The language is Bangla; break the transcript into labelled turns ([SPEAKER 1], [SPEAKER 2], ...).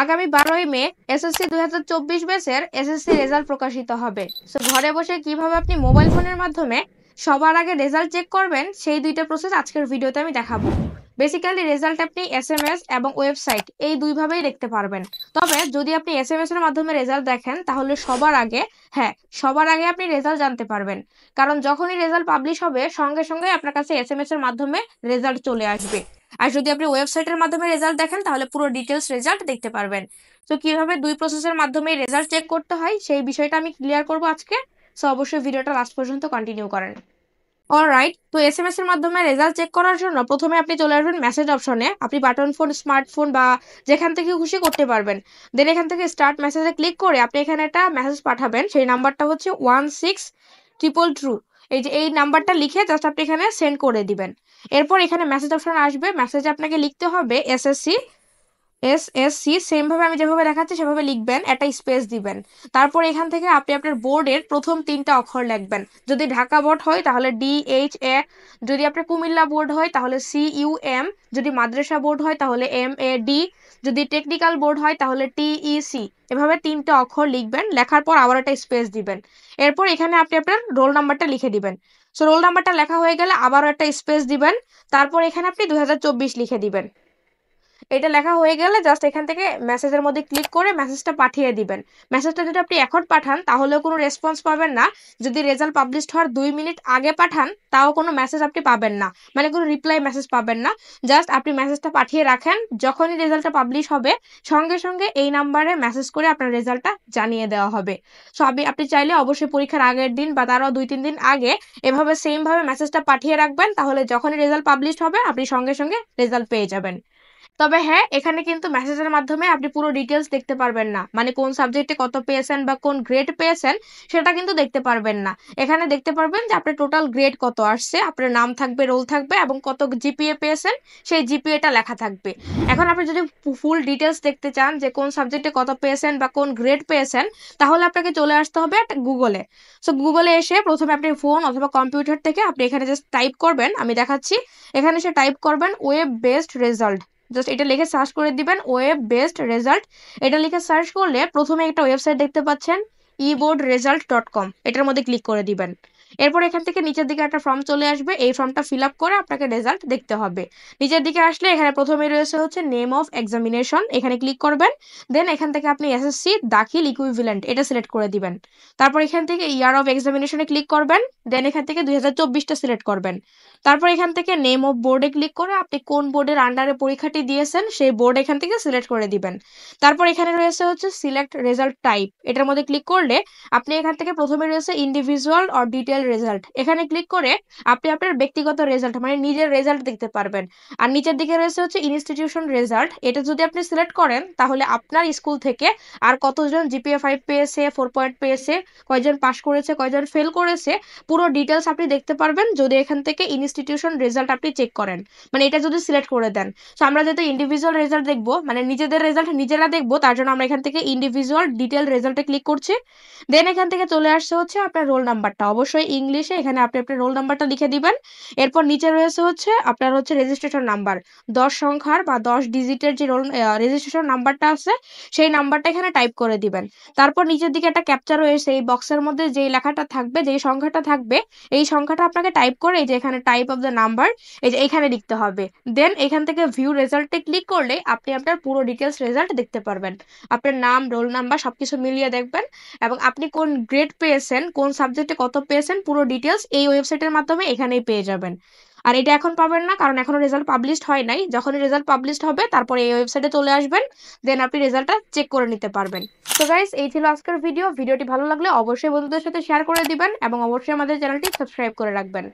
[SPEAKER 1] আগামী 12ই মে এসএসসি 2024 ব্যাচের এসএসসি রেজাল্ট প্রকাশিত হবে। সো ঘরে বসে কিভাবে আপনি মোবাইল ফোনের মাধ্যমে সবার আগে রেজাল্ট চেক করবেন সেই দুইটা প্রসেস আজকের ভিডিওতে আমি দেখাবো। বেসিক্যালি রেজাল্ট আপনি এসএমএস এবং ওয়েবসাইট এই দুইভাবেই দেখতে পারবেন। তবে যদি আপনি এসএমএস এর মাধ্যমে রেজাল্ট দেখেন তাহলে সবার আগে আপনি রেজাল্ট জানতে পারবেন। কারণ যখনই রেজাল্ট পাবলিশ হবে সঙ্গে সঙ্গে আপনার কাছে এসএমএস এর মাধ্যমে রেজাল্ট চলে আসবে। আর যদি আপনি ওয়েবসাইটের মাধ্যমে রেজাল্ট দেখেন তাহলে পুরো ডিটেলস রেজাল্ট দেখতে পারবেন। তো কিভাবে দুই প্রসেসের মাধ্যমে রেজাল্ট চেক করতে হয় সেই বিষয়টা আমি ক্লিয়ার করব আজকে। সো অবশ্যই ভিডিওটা লাস্ট পর্যন্ত কন্টিনিউ করেন। অলরাইট, তো এসএমএস এর মাধ্যমে রেজাল্ট চেক করার জন্য প্রথমে আপনি চলে আসবেন মেসেজ অপশনে। আপনি বাটন ফোন, স্মার্টফোন বা যেখান থেকে খুশি করতে পারবেন। দেন এখান থেকে স্টার্ট মেসেজে ক্লিক করে আপনি এখানে একটা মেসেজ পাঠাবেন। সেই নাম্বারটা হচ্ছে 16 এই নাম্বারটা লিখে জাস্ট আপনি এখানে সেন্ড করে দিবেন। এরপর এখানে মেসেজ অপশন আসবে। মেসেজে আপনাকে লিখতে হবে এসএসসি সেম ভাবে আমি যেভাবে দেখাচ্ছি সেভাবে লিখবেন, একটা স্পেস দিবেন। তারপর এখান থেকে আপনি আপনার বোর্ডের প্রথম 3টা অক্ষর লিখবেন। যদি ঢাকা বোর্ড হয় তাহলে DHA, যদি আপনার কুমিল্লা বোর্ড হয় তাহলে CUM, যদি মাদ্রাসা বোর্ড হয় তাহলে MAD, যদি টেকনিক্যাল বোর্ড হয় তাহলে TEC। এভাবে 3টা অক্ষর লিখবেন, লেখার পর আবার একটা স্পেস দিবেন। এরপর এখানে আপনি আপনার রোল নাম্বারটা লিখে দিবেন। সো রোল নাম্বারটা লেখা হয়ে গেলে আবারও একটা স্পেস দিবেন। তারপর এখানে আপনি 2024 লিখে দিবেন। এটা লেখা হয়ে গেলে জাস্ট এখান থেকে মেসেজের মধ্যে ক্লিক করে মেসেজটা পাঠিয়ে দিবেন। মেসেজটা যদি আপনি এখন পাঠান তাহলেও কোনো রেসপন্স পাবেন না। যদি রেজাল্ট পাবলিশ হওয়ার 2 মিনিট আগে পাঠান তাও কোনো মেসেজ আপনি পাবেন না, মানে কোনো রিপ্লাই মেসেজ পাবেন না। জাস্ট আপনি মেসেজটা পাঠিয়ে রাখেন, যখনই রেজাল্টটা পাবলিশ হবে সঙ্গে সঙ্গে এই নাম্বারে মেসেজ করে আপনার রেজাল্টটা জানিয়ে দেওয়া হবে। সো আপনি চাইলে অবশ্যই পরীক্ষার আগের দিন বা তারও 2-3 দিন আগে এভাবে সেম ভাবে মেসেজটা পাঠিয়ে রাখবেন, তাহলে যখনই রেজাল্ট পাবলিশ হবে আপনি সঙ্গে সঙ্গে রেজাল্ট পেয়ে যাবেন। তবে হ্যাঁ, এখানে কিন্তু মেসেজের মাধ্যমে আপনি পুরো ডিটেলস দেখতে পারবেন না, মানে কোন সাবজেক্টে কত পেয়েছেন বা কোন গ্রেড পেয়েছেন সেটা কিন্তু দেখতে পারবেন না। এখানে দেখতে পারবেন যে আপনার টোটাল গ্রেড কত আসছে, আপনার নাম থাকবে, রোল থাকবে এবং কত জিপিএ পেয়েছেন সেই জিপিএটা লেখা থাকবে। এখন আপনি যদি ফুল ডিটেলস দেখতে চান যে কোন সাবজেক্টে কত পেয়েছেন বা কোন গ্রেড পেয়েছেন, তাহলে আপনাকে চলে আসতে হবে গুগলে। সো গুগলে এসে প্রথমে আপনি ফোন অথবা কম্পিউটার থেকে আপনি এখানে জাস্ট টাইপ করবেন, আমি দেখাচ্ছি। এখানে এসে টাইপ করবেন ওয়েব বেসড রেজাল্ট। জাস্ট এটা লিখে সার্চ করে দিবেন, ওয়েব বেসড রেজাল্ট। এটা লিখে সার্চ করলে প্রথমে একটা ওয়েবসাইট দেখতে পাচ্ছেন eboardresult.com, এটার মধ্যে ক্লিক করে দিবেন। এরপর এখান থেকে নিচের দিকে একটা ফর্ম চলে আসবে, এই ফর্মটা ফিল আপ করে আপনাকে রেজাল্ট দেখতে হবে। নিচের দিকে আসলে এখানে প্রথমে রয়েছে হচ্ছে নেম অফ এক্সামিনেশন, এখানে ক্লিক করবেন। দেন এখান থেকে আপনি এসএসসি দাখিল ইকুইভ্যালেন্ট এটা সিলেক্ট করে দিবেন। তারপর এখান থেকে ইয়ার অফ এক্সামিনেশনে ক্লিক করবেন। দেন এখান থেকে 2024টা সিলেক্ট করবেন। তারপর এখান থেকে নেম অফ বোর্ডে ক্লিক করে আপনি কোন বোর্ডের আন্ডারে পরীক্ষাটি দিয়েছেন সেই বোর্ড এখান থেকে সিলেক্ট করে দিবেন। তারপর এখানে রয়েছে হচ্ছে সিলেক্ট রেজাল্ট টাইপ, এটার মধ্যে ক্লিক করলে আপনি এখান থেকে প্রথমে রয়েছে ইন্ডিভিজুয়াল অর ডিটেল রেজাল্ট, এখানে ক্লিক করে আপনি আপনার ব্যক্তিগত রেজাল্ট মানে নিজের রেজাল্ট দেখতে পারবেন। আর নিচের দিকে রয়েছে হচ্ছে ইনস্টিটিউশন রেজাল্ট, এটা যদি আপনি সিলেক্ট করেন তাহলে আপনার স্কুল থেকে আর কতজন জিপিএ 5 পেয়েছে, 4 পয়েন্ট পেয়েছে, কয়জন পাস করেছে, কয়জন ফেল করেছে, পুরো ডিটেলস আপনি দেখতে পারবেন যদি এখান থেকে ইনস্টিটিউশন রেজাল্ট আপনি চেক করেন, মানে এটা যদি সিলেক্ট করে দেন। তো আমরা যেহেতু ইন্ডিভিজুয়াল রেজাল্ট দেখবো, মানে নিজেদের রেজাল্ট নিজেরা দেখবো, তার জন্য আমরা এখান থেকে ইন্ডিভিজুয়াল ডিটেল রেজাল্টে ক্লিক করছি। দেন এখান থেকে চলে আসছে হচ্ছে আপনার রোল নাম্বারটা, অবশ্যই ইংলিশে এখানে আপনি আপনার রোল নাম্বারটা লিখে দিবেন। এরপর নিচে রয়েছে হচ্ছে আপনার হচ্ছে রেজিস্ট্রেশন নাম্বার, 10 সংখ্যার বা 10 ডিজিটের যে রোল রেজিস্ট্রেশন নাম্বারটা আছে সেই নাম্বারটা এখানে টাইপ করে দিবেন। তারপর নিচের দিকে একটা ক্যাপচা রয়েছে, এই বক্সের মধ্যে যেই লেখাটা থাকবে, যেই সংখ্যাটা থাকবে, এই সংখ্যাটা আপনাকে টাইপ করে এই যে এখানে টাইপ অফ দ্য নাম্বার এই যে এখানে লিখতে হবে। দেন এখান থেকে ভিউ রেজাল্টে ক্লিক করলে আপনি আপনার পুরো ডিটেলস রেজাল্ট দেখতে পারবেন। আপনার নাম, রোল নাম্বার সবকিছু মিলিয়ে দেখবেন এবং আপনি কোন গ্রেড পেয়েছেন, কোন সাবজেক্টে কত পেয়েছেন, পুরো ডিটেলস এই ওয়েবসাইটের মাধ্যমে এখানেই পেয়ে যাবেন। আর এটা এখন পাবেন না কারণ এখনো রেজাল্ট পাবলিশড হয় নাই। যখনই রেজাল্ট পাবলিশড হবে তারপরে এই ওয়েবসাইটে চলে আসবেন, দেন আপনি রেজাল্টটা চেক করে নিতে পারবেন। তো গাইস, এই ছিল আজকের ভিডিওটি ভালো লাগলে অবশ্যই বন্ধুদের সাথে শেয়ার করে দিবেন এবং অবশ্যই আমাদের চ্যানেলটি সাবস্ক্রাইব করে রাখবেন।